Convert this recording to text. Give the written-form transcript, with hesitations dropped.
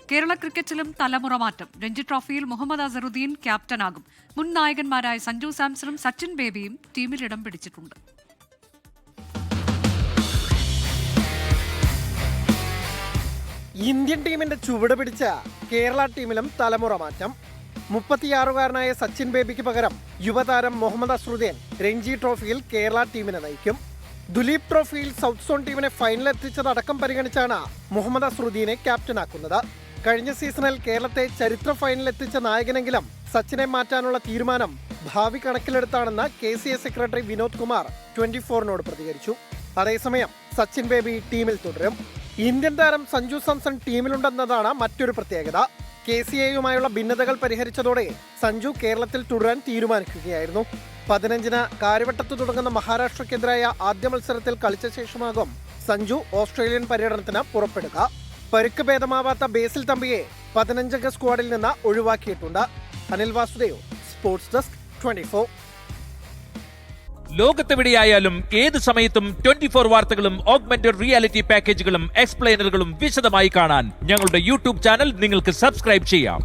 കേരള ക്രിക്കറ്റിലും തലമുറ മാറ്റം. രഞ്ജി ട്രോഫിയിൽ മുഹമ്മദ് അസറുദ്ദീൻ ക്യാപ്റ്റനാകും. മുൻ നായകന്മാരായ സഞ്ജു സാംസണും സച്ചിൻ ബേബിയും ടീമിൽ ഇടം പിടിച്ചിട്ടുണ്ട്. ഇന്ത്യൻ ടീമിന്റെ ചുവട് പിടിച്ച കേരള ടീമിലും തലമുറ മാറ്റം. 36-കാരനായ സച്ചിൻ ബേബിക്ക് പകരം യുവതാരം മുഹമ്മദ് അസറുദ്ദീൻ രഞ്ജി ട്രോഫിയിൽ കേരള ടീമിനെ നയിക്കും. ദുലീപ് ട്രോഫിയിൽ സൗത്ത് സോൺ ടീമിനെ ഫൈനലെത്തിച്ചതടക്കം പരിഗണിച്ചാണ് മുഹമ്മദ് അസറുദ്ദീനെ ക്യാപ്റ്റനാക്കുന്നത്. കഴിഞ്ഞ സീസണിൽ കേരളത്തെ ചരിത്ര ഫൈനലെത്തിച്ച നായകനെങ്കിലും സച്ചിനെ മാറ്റാനുള്ള തീരുമാനം ഭാവി കണക്കിലെടുത്താണെന്ന് KCA സെക്രട്ടറി വിനോദ് കുമാർ 24-നോട് പ്രതികരിച്ചു. അതേസമയം സച്ചിൻ ബേബി ടീമിൽ തുടരും. ഇന്ത്യൻ താരം സഞ്ജു സാംസൺ ടീമിലുണ്ടെന്നതാണ് മറ്റൊരു പ്രത്യേകത. KCAയുമായുള്ള ഭിന്നതകൾ പരിഹരിച്ചതോടെ സഞ്ജു കേരളത്തിൽ തുടരാൻ തീരുമാനിക്കുകയായിരുന്നു. 15-ന് കാര്യവട്ടത്ത് തുടങ്ങുന്ന മഹാരാഷ്ട്രക്കെതിരായ ആദ്യ മത്സരത്തിൽ കളിച്ച ശേഷമാകും സഞ്ജു ഓസ്ട്രേലിയൻ പര്യടനത്തിന് പുറപ്പെടുക. പരുക്ക് ഭേദമാവാത്ത ബേസിൽ തമ്പിയെ 15-അംഗ സ്ക്വാഡിൽ നിന്ന് ഒഴിവാക്കിയിട്ടുണ്ട്. Anil Vasudev, sports desk, 24. ലോകത്തെവിടെയായാലും ഏത് സമയത്തും 24 വാർത്തകളും ഓഗ്മെന്റഡ് റിയാലിറ്റി പാക്കേജുകളും എക്സ്പ്ലെയിനറുകളും വിശദമായി കാണാൻ ഞങ്ങളുടെ യൂട്യൂബ് ചാനൽ നിങ്ങൾക്ക് സബ്സ്ക്രൈബ് ചെയ്യാം.